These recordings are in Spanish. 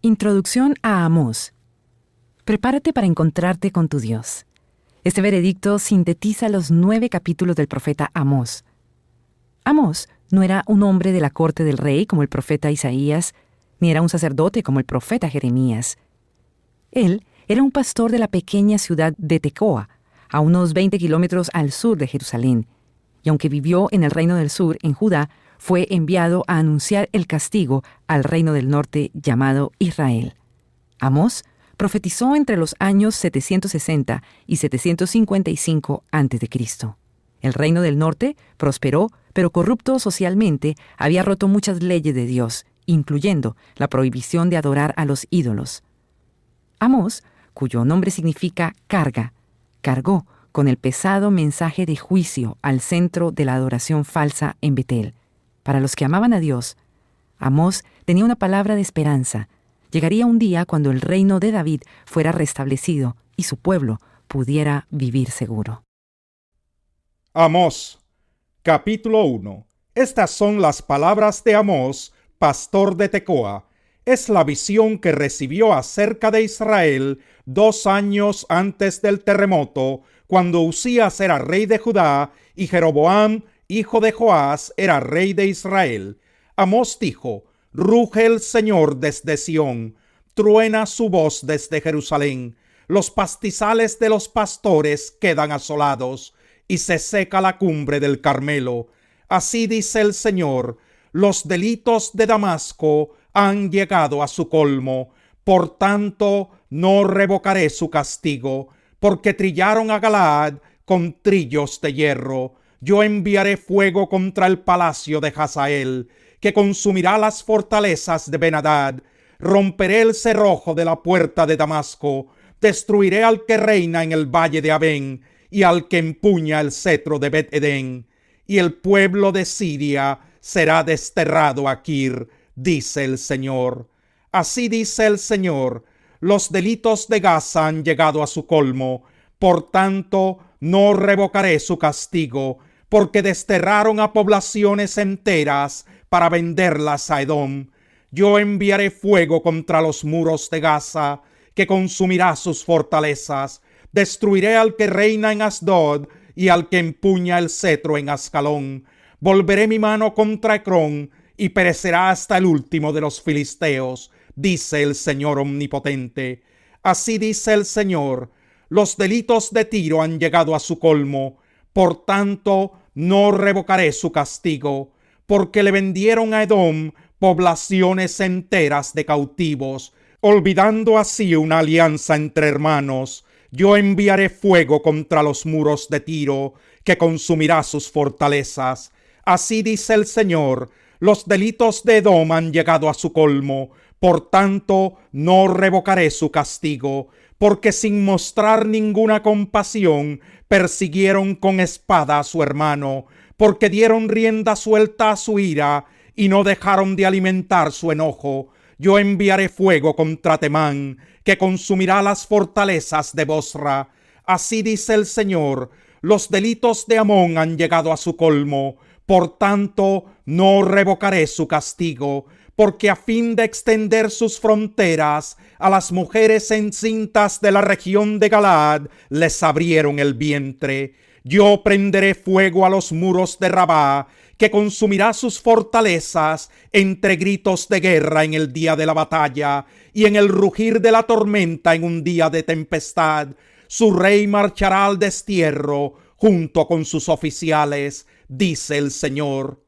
Introducción a Amós. Prepárate para encontrarte con tu Dios. Este veredicto sintetiza los 9 capítulos del profeta Amós. Amós no era un hombre de la corte del rey como el profeta Isaías, ni era un sacerdote como el profeta Jeremías. Él era un pastor de la pequeña ciudad de Tecoa, a unos 20 kilómetros al sur de Jerusalén, y aunque vivió en el reino del sur, en Judá, fue enviado a anunciar el castigo al reino del norte llamado Israel. Amós profetizó entre los años 760 y 755 a.C. El reino del norte prosperó, pero corrupto socialmente, había roto muchas leyes de Dios, incluyendo la prohibición de adorar a los ídolos. Amós, cuyo nombre significa carga, cargó con el pesado mensaje de juicio al centro de la adoración falsa en Betel. Para los que amaban a Dios, Amós tenía una palabra de esperanza. Llegaría un día cuando el reino de David fuera restablecido y su pueblo pudiera vivir seguro. Amós, capítulo 1. Estas son las palabras de Amós, pastor de Tecoa. Es la visión que recibió acerca de Israel 2 años antes del terremoto, cuando Usías era rey de Judá y Jeroboam, hijo de Joás, era rey de Israel. Amós dijo: ruge el Señor desde Sión, truena su voz desde Jerusalén. Los pastizales de los pastores quedan asolados, y se seca la cumbre del Carmelo. Así dice el Señor: los delitos de Damasco han llegado a su colmo, por tanto no revocaré su castigo, porque trillaron a Galaad con trillos de hierro. Yo enviaré fuego contra el palacio de Hazael, que consumirá las fortalezas de Ben-Hadad. Romperé el cerrojo de la puerta de Damasco, destruiré al que reina en el valle de Abén, y al que empuña el cetro de Bet-Edén. Y el pueblo de Siria será desterrado a Kir, dice el Señor. Así dice el Señor: los delitos de Gaza han llegado a su colmo, por tanto no revocaré su castigo, porque desterraron a poblaciones enteras para venderlas a Edom. Yo enviaré fuego contra los muros de Gaza, que consumirá sus fortalezas. Destruiré al que reina en Asdod y al que empuña el cetro en Ascalón. Volveré mi mano contra Ecrón, y perecerá hasta el último de los filisteos, dice el Señor omnipotente. Así dice el Señor: los delitos de Tiro han llegado a su colmo, por tanto no revocaré su castigo, porque le vendieron a Edom poblaciones enteras de cautivos, olvidando así una alianza entre hermanos. Yo enviaré fuego contra los muros de Tiro, que consumirá sus fortalezas. Así dice el Señor: los delitos de Edom han llegado a su colmo, por tanto no revocaré su castigo, porque sin mostrar ninguna compasión persiguieron con espada a su hermano, porque dieron rienda suelta a su ira y no dejaron de alimentar su enojo. Yo enviaré fuego contra Temán, que consumirá las fortalezas de Bosra. Así dice el Señor: los delitos de Amón han llegado a su colmo, por tanto no revocaré su castigo, porque a fin de extender sus fronteras a las mujeres encintas de la región de Galaad les abrieron el vientre. Yo prenderé fuego a los muros de Rabá, que consumirá sus fortalezas entre gritos de guerra en el día de la batalla y en el rugir de la tormenta en un día de tempestad. Su rey marchará al destierro junto con sus oficiales, dice el Señor.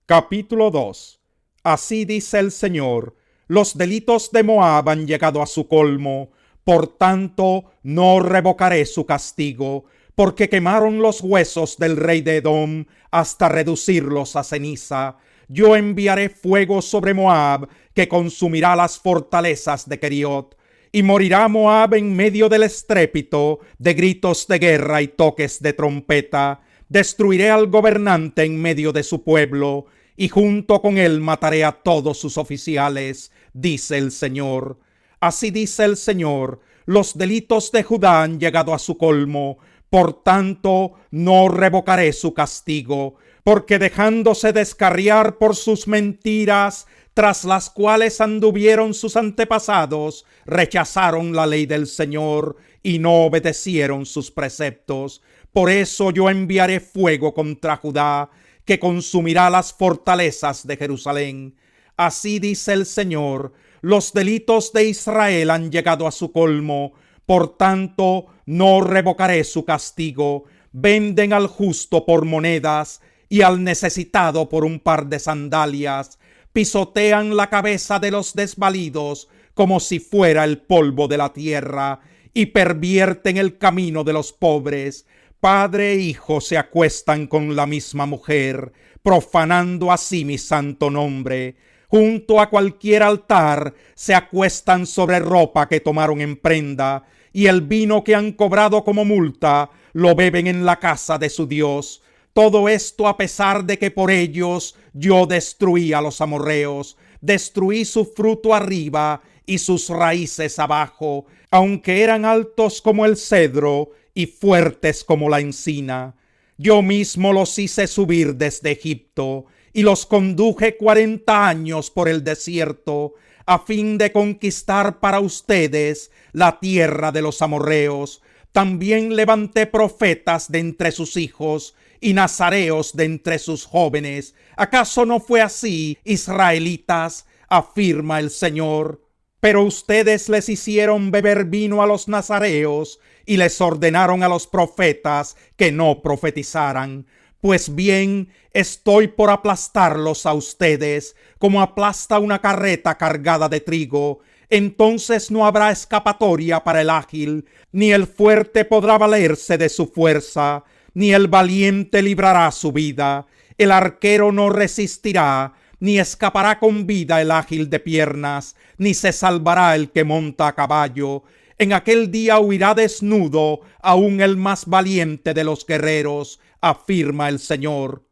Capítulo 2. Así dice el Señor: los delitos de Moab han llegado a su colmo, por tanto no revocaré su castigo, porque quemaron los huesos del rey de Edom hasta reducirlos a ceniza. Yo enviaré fuego sobre Moab, que consumirá las fortalezas de Keriot, y morirá Moab en medio del estrépito de gritos de guerra y toques de trompeta. Destruiré al gobernante en medio de su pueblo, y junto con él mataré a todos sus oficiales, dice el Señor. Así dice el Señor: los delitos de Judá han llegado a su colmo, por tanto no revocaré su castigo, porque dejándose descarriar por sus mentiras, tras las cuales anduvieron sus antepasados, rechazaron la ley del Señor y no obedecieron sus preceptos. Por eso yo enviaré fuego contra Judá, que consumirá las fortalezas de Jerusalén. Así dice el Señor: los delitos de Israel han llegado a su colmo, por tanto no revocaré su castigo. Venden al justo por monedas y al necesitado por un par de sandalias. Pisotean la cabeza de los desvalidos como si fuera el polvo de la tierra, y pervierten el camino de los pobres. Padre e hijo se acuestan con la misma mujer, profanando así mi santo nombre. Junto a cualquier altar se acuestan sobre ropa que tomaron en prenda, y el vino que han cobrado como multa lo beben en la casa de su Dios. Todo esto a pesar de que por ellos yo destruí a los amorreos, destruí su fruto arriba y sus raíces abajo, aunque eran altos como el cedro y fuertes como la encina. Yo mismo los hice subir desde Egipto y los conduje 40 años por el desierto, a fin de conquistar para ustedes la tierra de los amorreos. También levanté profetas de entre sus hijos y nazareos de entre sus jóvenes. ¿Acaso no fue así, israelitas?, afirma el Señor. Pero ustedes les hicieron beber vino a los nazareos y les ordenaron a los profetas que no profetizaran. Pues bien, estoy por aplastarlos a ustedes, como aplasta una carreta cargada de trigo. Entonces no habrá escapatoria para el ágil, ni el fuerte podrá valerse de su fuerza, ni el valiente librará su vida. El arquero no resistirá, ni escapará con vida el ágil de piernas, ni se salvará el que monta a caballo. En aquel día huirá desnudo aún el más valiente de los guerreros, afirma el Señor.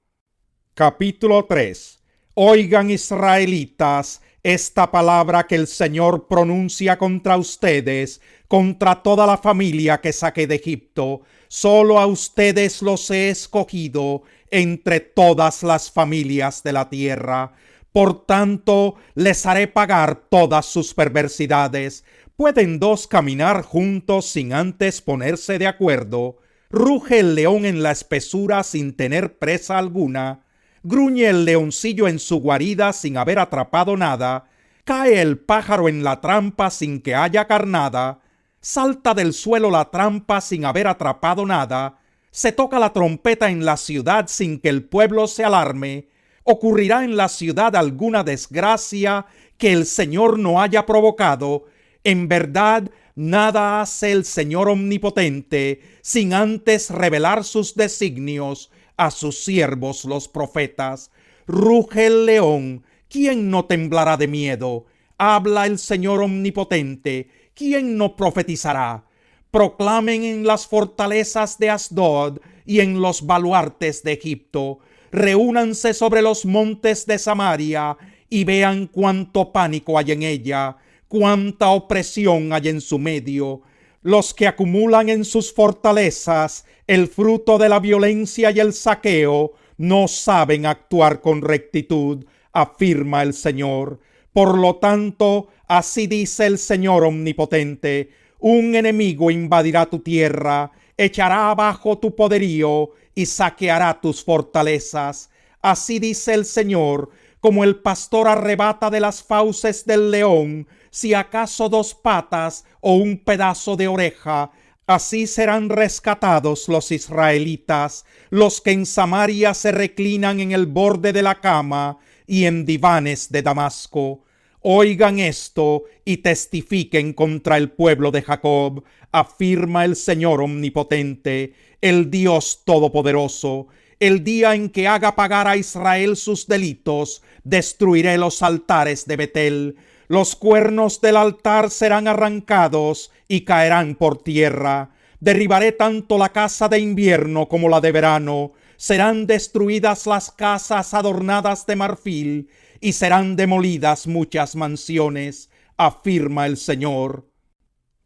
Capítulo 3. Oigan, israelitas, esta palabra que el Señor pronuncia contra ustedes, contra toda la familia que saqué de Egipto. Solo a ustedes los he escogido entre todas las familias de la tierra. Por tanto, les haré pagar todas sus perversidades. ¿Pueden dos caminar juntos sin antes ponerse de acuerdo? ¿Ruge el león en la espesura sin tener presa alguna? ¿Gruñe el leoncillo en su guarida sin haber atrapado nada? ¿Cae el pájaro en la trampa sin que haya carnada? ¿Salta del suelo la trampa sin haber atrapado nada? ¿Se toca la trompeta en la ciudad sin que el pueblo se alarme? ¿Ocurrirá en la ciudad alguna desgracia que el Señor no haya provocado? En verdad, nada hace el Señor omnipotente sin antes revelar sus designios a sus siervos los profetas. Ruge el león, ¿quién no temblará de miedo? Habla el Señor omnipotente, ¿quién no profetizará? Proclamen en las fortalezas de Asdod y en los baluartes de Egipto. Reúnanse sobre los montes de Samaria y vean cuánto pánico hay en ella, cuánta opresión hay en su medio. Los que acumulan en sus fortalezas el fruto de la violencia y el saqueo no saben actuar con rectitud, afirma el Señor. Por lo tanto, así dice el Señor omnipotente: un enemigo invadirá tu tierra, echará abajo tu poderío y saqueará tus fortalezas. Así dice el Señor: como el pastor arrebata de las fauces del león, si acaso 2 patas o un pedazo de oreja, así serán rescatados los israelitas, los que en Samaria se reclinan en el borde de la cama y en divanes de Damasco. Oigan esto y testifiquen contra el pueblo de Jacob, afirma el Señor omnipotente, el Dios todopoderoso. El día en que haga pagar a Israel sus delitos, destruiré los altares de Betel. Los cuernos del altar serán arrancados y caerán por tierra. Derribaré tanto la casa de invierno como la de verano. Serán destruidas las casas adornadas de marfil y serán demolidas muchas mansiones, afirma el Señor.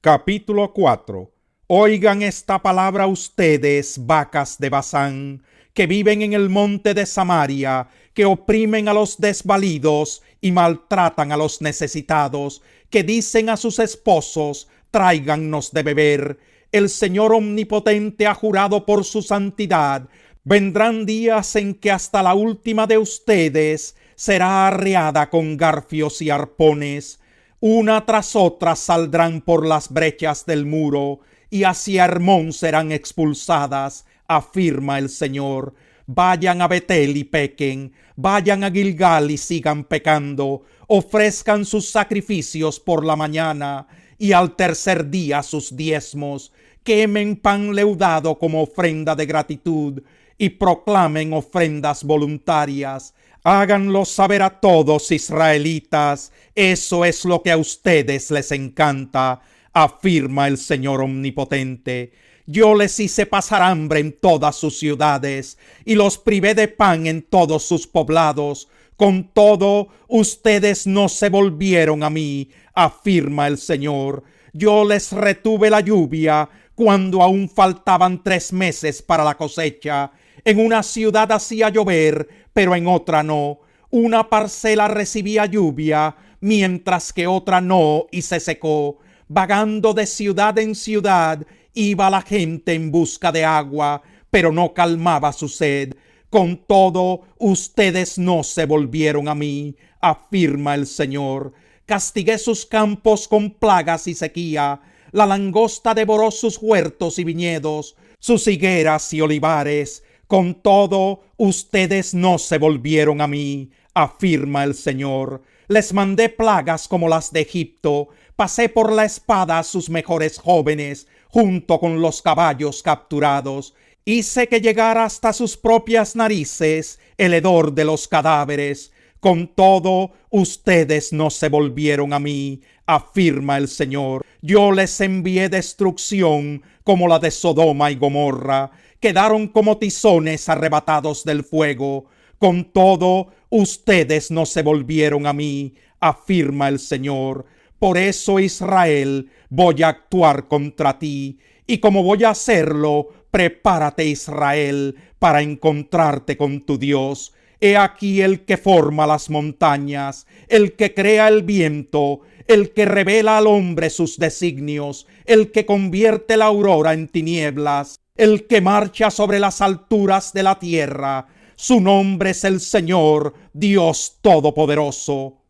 Capítulo 4. Oigan esta palabra ustedes, vacas de Basán, que viven en el monte de Samaria, que oprimen a los desvalidos y maltratan a los necesitados, que dicen a sus esposos: tráigannos de beber. El Señor omnipotente ha jurado por su santidad: vendrán días en que hasta la última de ustedes será arreada con garfios y arpones. Una tras otra saldrán por las brechas del muro, y hacia Hermón serán expulsadas, afirma el Señor. Vayan a Betel y pequen, vayan a Gilgal y sigan pecando, ofrezcan sus sacrificios por la mañana, y al tercer día sus diezmos, quemen pan leudado como ofrenda de gratitud, y proclamen ofrendas voluntarias. Háganlo saber a todos, israelitas, eso es lo que a ustedes les encanta, afirma el Señor omnipotente. Yo les hice pasar hambre en todas sus ciudades, y los privé de pan en todos sus poblados. Con todo, ustedes no se volvieron a mí, afirma el Señor. Yo les retuve la lluvia cuando aún faltaban 3 meses para la cosecha. En una ciudad hacía llover, pero en otra no. Una parcela recibía lluvia, mientras que otra no, y se secó. Vagando de ciudad en ciudad, iba la gente en busca de agua, pero no calmaba su sed. Con todo, ustedes no se volvieron a mí, afirma el Señor. Castigué sus campos con plagas y sequía. La langosta devoró sus huertos y viñedos, sus higueras y olivares. Con todo, ustedes no se volvieron a mí, afirma el Señor. Les mandé plagas como las de Egipto. Pasé por la espada a sus mejores jóvenes, junto con los caballos capturados. Hice que llegara hasta sus propias narices el hedor de los cadáveres. Con todo, ustedes no se volvieron a mí, afirma el Señor. Yo les envié destrucción como la de Sodoma y Gomorra. Quedaron como tizones arrebatados del fuego. Con todo, ustedes no se volvieron a mí, afirma el Señor. Por eso, Israel, voy a actuar contra ti, y como voy a hacerlo, prepárate, Israel, para encontrarte con tu Dios. He aquí el que forma las montañas, el que crea el viento, el que revela al hombre sus designios, el que convierte la aurora en tinieblas, el que marcha sobre las alturas de la tierra. Su nombre es el Señor, Dios Todopoderoso.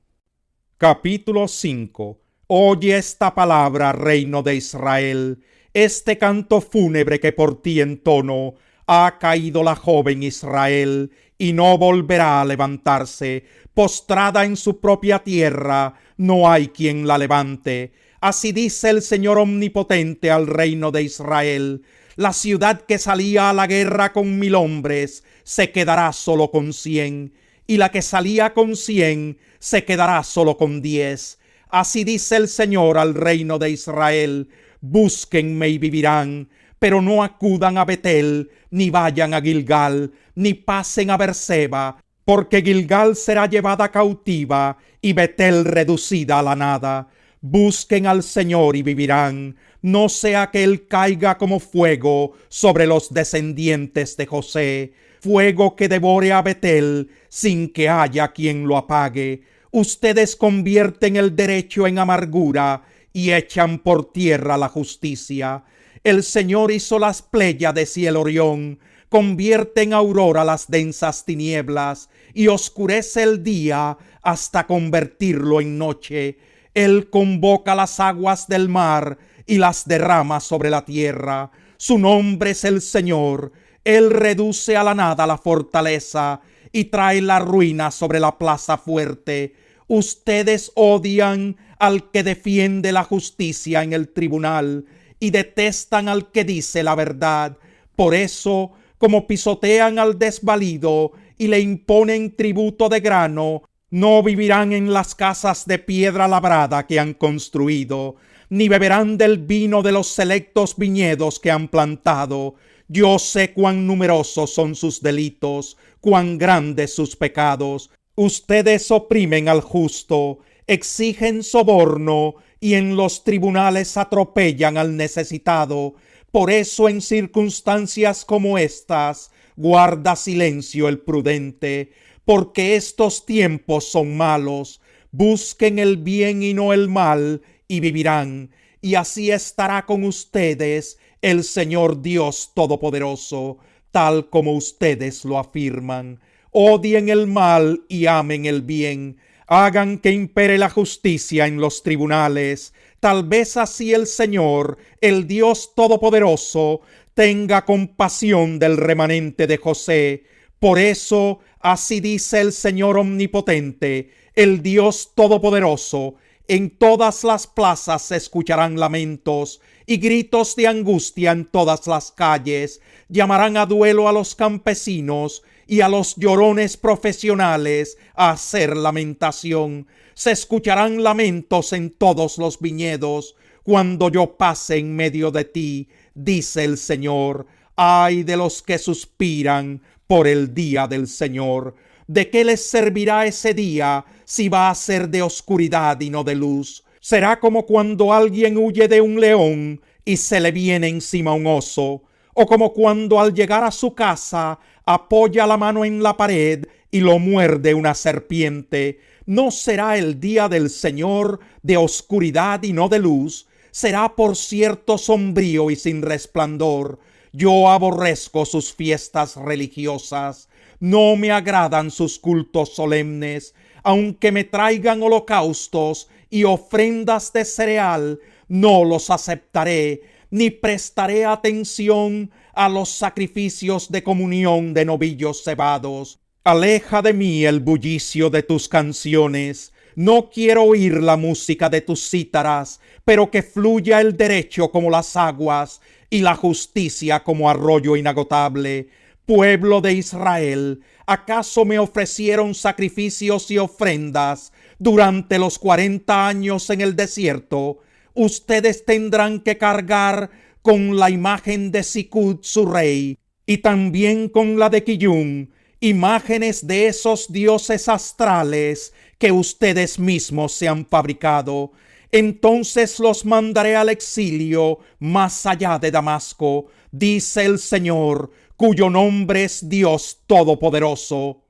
Capítulo 5. Oye esta palabra, reino de Israel. Este canto fúnebre que por ti entono. Ha caído la joven Israel, y no volverá a levantarse. Postrada en su propia tierra, no hay quien la levante. Así dice el Señor omnipotente al reino de Israel. La ciudad que salía a la guerra con 1000 hombres, se quedará solo con 100. Y la que salía con 100, se quedará solo con 10. Así dice el Señor al reino de Israel. Búsquenme y vivirán, pero no acudan a Betel, ni vayan a Gilgal, ni pasen a Berseba, porque Gilgal será llevada cautiva y Betel reducida a la nada. Busquen al Señor y vivirán, no sea que Él caiga como fuego sobre los descendientes de José, fuego que devore a Betel sin que haya quien lo apague. Ustedes convierten el derecho en amargura y echan por tierra la justicia. El Señor hizo las Pléyades y el Orión, convierte en aurora las densas tinieblas y oscurece el día hasta convertirlo en noche. Él convoca las aguas del mar y las derrama sobre la tierra. Su nombre es el Señor. Él reduce a la nada la fortaleza y trae la ruina sobre la plaza fuerte. Ustedes odian al que defiende la justicia en el tribunal y detestan al que dice la verdad. Por eso, como pisotean al desvalido y le imponen tributo de grano, no vivirán en las casas de piedra labrada que han construido, ni beberán del vino de los selectos viñedos que han plantado. Yo sé cuán numerosos son sus delitos, cuán grandes sus pecados. Ustedes oprimen al justo, exigen soborno y en los tribunales atropellan al necesitado. Por eso en circunstancias como estas guarda silencio el prudente, porque estos tiempos son malos. Busquen el bien y no el mal, y vivirán, y así estará con ustedes el Señor Dios Todopoderoso, tal como ustedes lo afirman. Odien el mal y amen el bien. Hagan que impere la justicia en los tribunales. Tal vez así el Señor, el Dios Todopoderoso, tenga compasión del remanente de José. Por eso, así dice el Señor Omnipotente, el Dios Todopoderoso: en todas las plazas se escucharán lamentos y gritos de angustia en todas las calles. Llamarán a duelo a los campesinos y a los llorones profesionales a hacer lamentación. Se escucharán lamentos en todos los viñedos cuando yo pase en medio de ti, dice el Señor. Ay de los que suspiran por el día del Señor. ¿De qué les servirá ese día si va a ser de oscuridad y no de luz? Será como cuando alguien huye de un león y se le viene encima un oso, o como cuando al llegar a su casa apoya la mano en la pared y lo muerde una serpiente. ¿No será el día del Señor de oscuridad y no de luz? Será por cierto sombrío y sin resplandor. Yo aborrezco sus fiestas religiosas. No me agradan sus cultos solemnes. Aunque me traigan holocaustos y ofrendas de cereal, no los aceptaré, ni prestaré atención a los sacrificios de comunión de novillos cebados. Aleja de mí el bullicio de tus canciones. No quiero oír la música de tus cítaras, pero que fluya el derecho como las aguas y la justicia como arroyo inagotable. Pueblo de Israel, ¿acaso me ofrecieron sacrificios y ofrendas durante los 40 años en el desierto? Ustedes tendrán que cargar con la imagen de Sicut, su rey, y también con la de Quillún, imágenes de esos dioses astrales que ustedes mismos se han fabricado. Entonces los mandaré al exilio más allá de Damasco, dice el Señor, cuyo nombre es Dios Todopoderoso.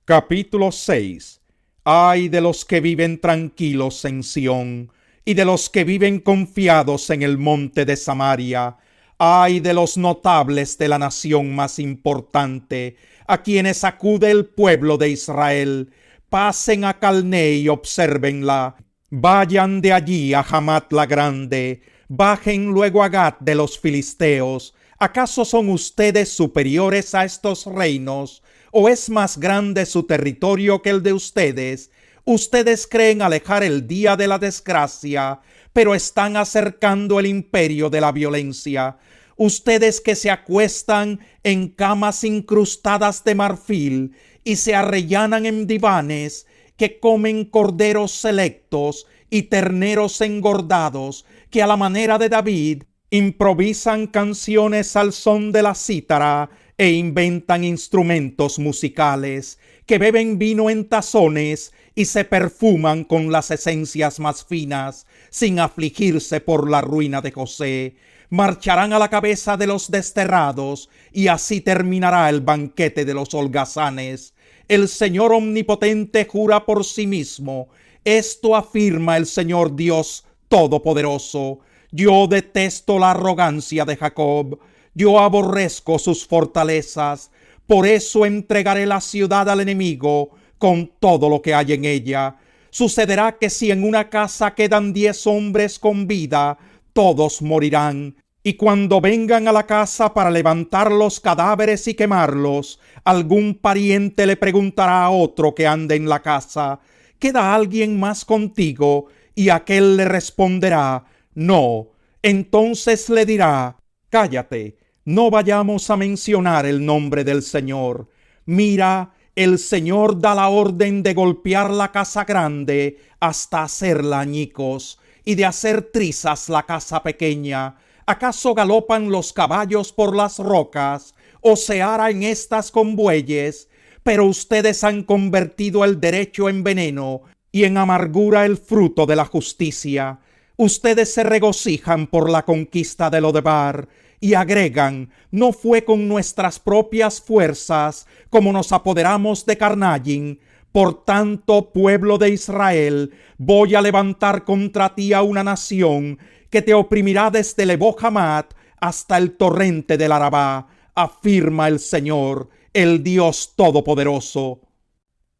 Capítulo 6. Ay de los que viven tranquilos en Sión, y de los que viven confiados en el monte de Samaria. Ay de los notables de la nación más importante, a quienes acude el pueblo de Israel. Pasen a Calné y obsérvenla. Vayan de allí a Hamat la grande. Bajen luego a Gat de los filisteos. ¿Acaso son ustedes superiores a estos reinos? ¿O es más grande su territorio que el de ustedes? Ustedes creen alejar el día de la desgracia, pero están acercando el imperio de la violencia. Ustedes que se acuestan en camas incrustadas de marfil y se arrellanan en divanes, que comen corderos selectos y terneros engordados, que a la manera de David improvisan canciones al son de la cítara e inventan instrumentos musicales, que beben vino en tazones y se perfuman con las esencias más finas, sin afligirse por la ruina de José. Marcharán a la cabeza de los desterrados, y así terminará el banquete de los holgazanes. El Señor Omnipotente jura por sí mismo. Esto afirma el Señor Dios Todopoderoso. Yo detesto la arrogancia de Jacob. Yo aborrezco sus fortalezas. Por eso entregaré la ciudad al enemigo con todo lo que hay en ella. Sucederá que si en una casa quedan 10 hombres con vida, todos morirán. Y cuando vengan a la casa para levantar los cadáveres y quemarlos, algún pariente le preguntará a otro que ande en la casa: ¿queda alguien más contigo? Y aquél le responderá: no. Entonces le dirá: cállate, no vayamos a mencionar el nombre del Señor. Mira, el Señor da la orden de golpear la casa grande hasta hacerla añicos, y de hacer trizas la casa pequeña. ¿Acaso galopan los caballos por las rocas, o se aran estas con bueyes? Pero ustedes han convertido el derecho en veneno, y en amargura el fruto de la justicia. Ustedes se regocijan por la conquista de Lodebar, Y agregan: no fue con nuestras propias fuerzas como nos apoderamos de Carnaim. Por tanto, pueblo de Israel, voy a levantar contra ti a una nación que te oprimirá desde Lebo Hamat hasta el torrente del Arabá, afirma el Señor, el Dios Todopoderoso.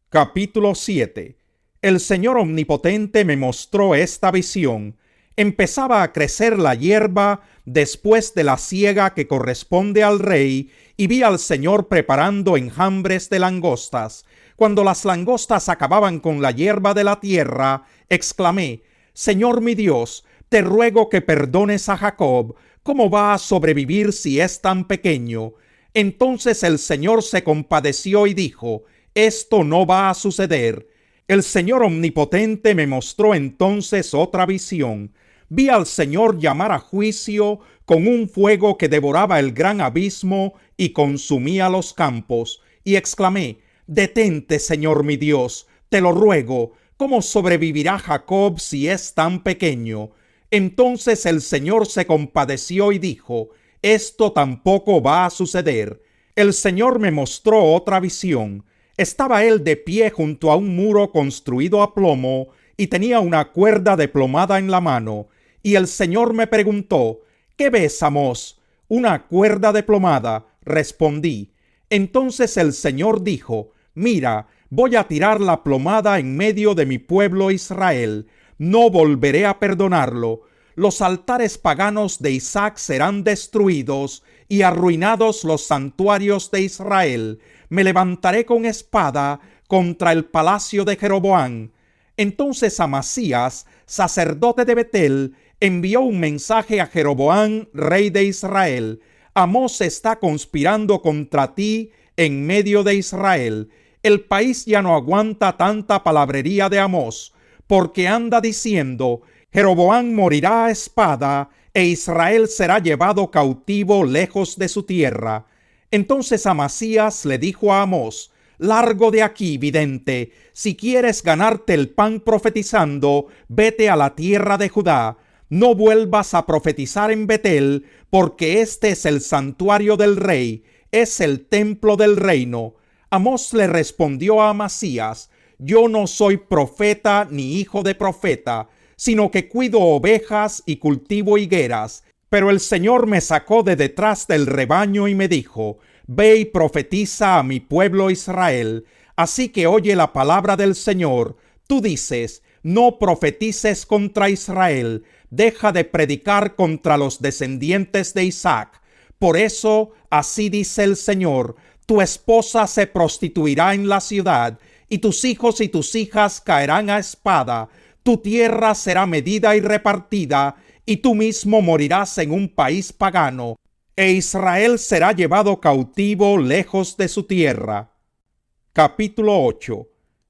Capítulo 7. El Señor Omnipotente me mostró esta visión. Empezaba a crecer la hierba después de la siega que corresponde al rey, y vi al Señor preparando enjambres de langostas. Cuando las langostas acababan con la hierba de la tierra, exclamé: Señor mi Dios, te ruego que perdones a Jacob. ¿Cómo va a sobrevivir si es tan pequeño? Entonces el Señor se compadeció y dijo: esto no va a suceder. El Señor Omnipotente me mostró entonces otra visión. Vi al Señor llamar a juicio con un fuego que devoraba el gran abismo y consumía los campos. Y exclamé: detente, Señor mi Dios, te lo ruego. ¿Cómo sobrevivirá Jacob si es tan pequeño? Entonces el Señor se compadeció y dijo: esto tampoco va a suceder. El Señor me mostró otra visión. Estaba él de pie junto a un muro construido a plomo y tenía una cuerda de plomada en la mano. Y el Señor me preguntó: ¿qué ves, Amós? Una cuerda de plomada, respondí. Entonces el Señor dijo: mira, voy a tirar la plomada en medio de mi pueblo Israel. No volveré a perdonarlo. Los altares paganos de Isaac serán destruidos y arruinados los santuarios de Israel. Me levantaré con espada contra el palacio de Jeroboam. Entonces Amasías, sacerdote de Betel, envió un mensaje a Jeroboam, rey de Israel: Amós está conspirando contra ti en medio de Israel. El país ya no aguanta tanta palabrería de Amós, porque anda diciendo: Jeroboam morirá a espada, e Israel será llevado cautivo lejos de su tierra. Entonces Amasías le dijo a Amós: largo de aquí, vidente. Si quieres ganarte el pan profetizando, vete a la tierra de Judá. No vuelvas a profetizar en Betel, porque este es el santuario del rey, es el templo del reino. Amós le respondió a Amasías: yo no soy profeta ni hijo de profeta, sino que cuido ovejas y cultivo higueras. Pero el Señor me sacó de detrás del rebaño y me dijo: ve y profetiza a mi pueblo Israel. Así que oye la palabra del Señor. Tú dices: no profetices contra Israel, deja de predicar contra los descendientes de Isaac. Por eso, así dice el Señor: tu esposa se prostituirá en la ciudad, y tus hijos y tus hijas caerán a espada. Tu tierra será medida y repartida, y tú mismo morirás en un país pagano, e Israel será llevado cautivo lejos de su tierra. Capítulo 8.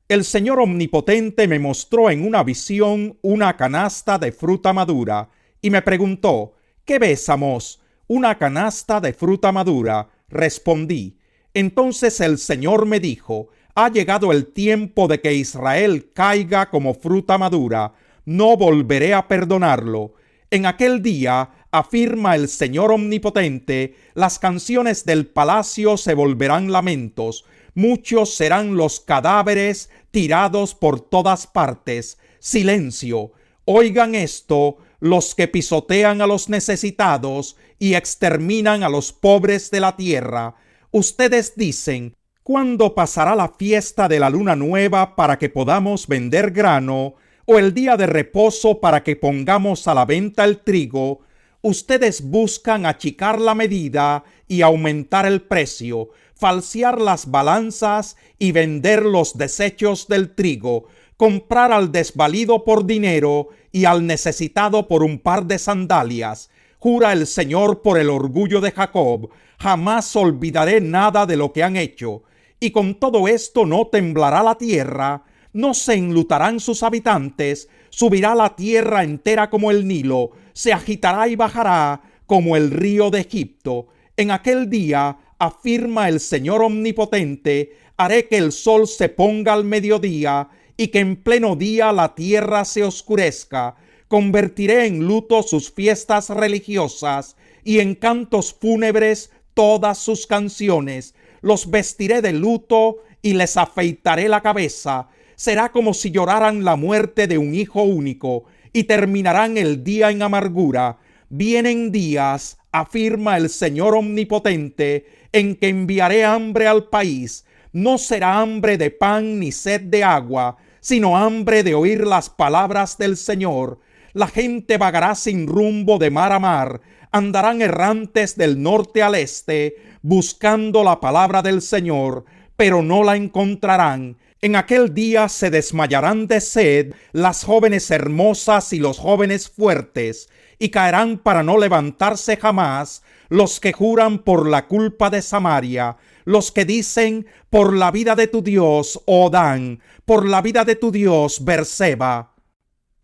El Señor Omnipotente me mostró en una visión una canasta de fruta madura, y me preguntó: ¿qué ves, Amós? Una canasta de fruta madura, respondí. Entonces el Señor me dijo: ha llegado el tiempo de que Israel caiga como fruta madura. No volveré a perdonarlo. En aquel día, afirma el Señor Omnipotente, las canciones del palacio se volverán lamentos. Muchos serán los cadáveres tirados por todas partes. Silencio. Oigan esto, los que pisotean a los necesitados y exterminan a los pobres de la tierra. Ustedes dicen: ¿cuándo pasará la fiesta de la luna nueva para que podamos vender grano, o el día de reposo para que pongamos a la venta el trigo? Ustedes buscan achicar la medida y aumentar el precio, falsear las balanzas y vender los desechos del trigo, comprar al desvalido por dinero y al necesitado por un par de sandalias. Jura el Señor por el orgullo de Jacob: jamás olvidaré nada de lo que han hecho. Y con todo esto no temblará la tierra, no se enlutarán sus habitantes, subirá la tierra entera como el Nilo, se agitará y bajará como el río de Egipto. En aquel día, afirma el Señor Omnipotente, haré que el sol se ponga al mediodía y que en pleno día la tierra se oscurezca. Convertiré en luto sus fiestas religiosas y en cantos fúnebres todas sus canciones. Los vestiré de luto y les afeitaré la cabeza. Será como si lloraran la muerte de un hijo único y terminarán el día en amargura. Vienen días, afirma el Señor Omnipotente, en que enviaré hambre al país. No será hambre de pan ni sed de agua, sino hambre de oír las palabras del Señor. La gente vagará sin rumbo de mar a mar, andarán errantes del norte al este, buscando la palabra del Señor, pero no la encontrarán. En aquel día se desmayarán de sed las jóvenes hermosas y los jóvenes fuertes, y caerán para no levantarse jamás los que juran por la culpa de Samaria, los que dicen: por la vida de tu Dios, oh Dan, por la vida de tu Dios, Berseba.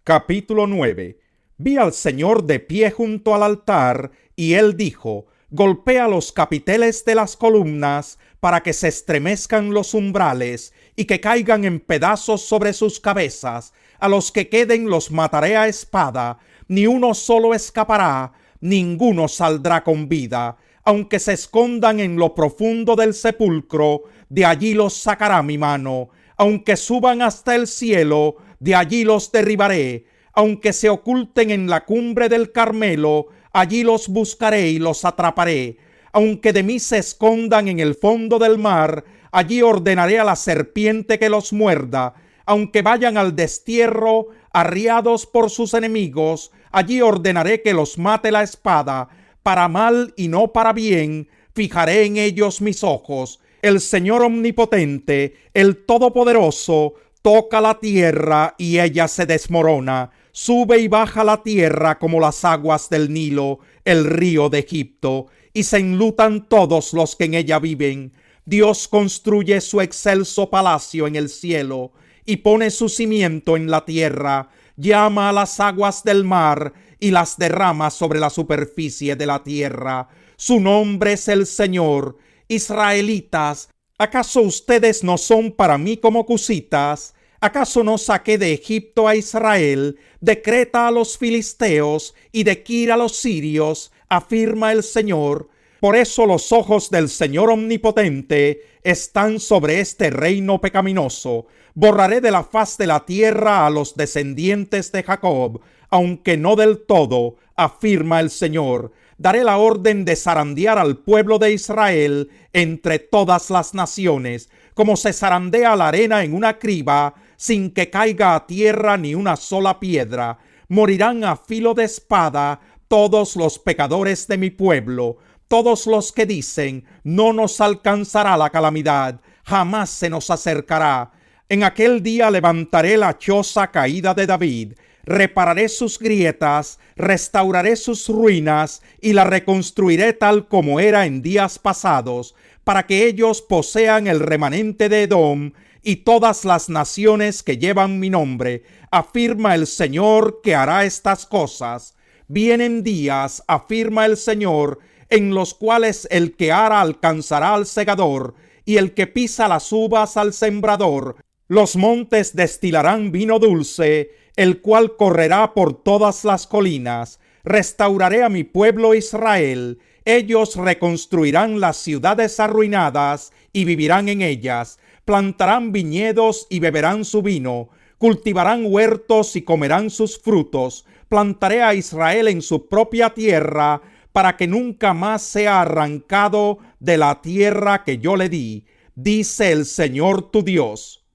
Capítulo 9. Vi al Señor de pie junto al altar, y él dijo: golpea los capiteles de las columnas, para que se estremezcan los umbrales, y que caigan en pedazos sobre sus cabezas. A los que queden los mataré a espada, ni uno solo escapará, ninguno saldrá con vida. Aunque se escondan en lo profundo del sepulcro, de allí los sacará mi mano. Aunque suban hasta el cielo, de allí los derribaré. Aunque se oculten en la cumbre del Carmelo, allí los buscaré y los atraparé. Aunque de mí se escondan en el fondo del mar, allí ordenaré a la serpiente que los muerda. Aunque vayan al destierro, arriados por sus enemigos, allí ordenaré que los mate la espada. Para mal y no para bien, fijaré en ellos mis ojos. El Señor Omnipotente, el Todopoderoso, toca la tierra y ella se desmorona. Sube y baja la tierra como las aguas del Nilo, el río de Egipto, y se enlutan todos los que en ella viven. Dios construye su excelso palacio en el cielo, y pone su cimiento en la tierra. Llama a las aguas del mar, y las derrama sobre la superficie de la tierra. Su nombre es el Señor. Israelitas, ¿acaso ustedes no son para mí como cusitas? ¿Acaso no saqué de Egipto a Israel, de Creta a los filisteos y de Kir a los sirios? Afirma el Señor. Por eso los ojos del Señor Omnipotente están sobre este reino pecaminoso. Borraré de la faz de la tierra a los descendientes de Jacob, aunque no del todo, afirma el Señor. Daré la orden de zarandear al pueblo de Israel entre todas las naciones, como se zarandea la arena en una criba, sin que caiga a tierra ni una sola piedra. Morirán a filo de espada todos los pecadores de mi pueblo, todos los que dicen: no nos alcanzará la calamidad, jamás se nos acercará. En aquel día levantaré la choza caída de David, repararé sus grietas, restauraré sus ruinas y la reconstruiré tal como era en días pasados, para que ellos posean el remanente de Edom y todas las naciones que llevan mi nombre. Afirma el Señor que hará estas cosas. Vienen días, afirma el Señor, en los cuales el que ara alcanzará al segador, y el que pisa las uvas al sembrador. Los montes destilarán vino dulce, el cual correrá por todas las colinas. Restauraré a mi pueblo Israel. Ellos reconstruirán las ciudades arruinadas y vivirán en ellas. Plantarán viñedos y beberán su vino. Cultivarán huertos y comerán sus frutos. Plantaré a Israel en su propia tierra, para que nunca más sea arrancado de la tierra que yo le di, dice el Señor tu Dios.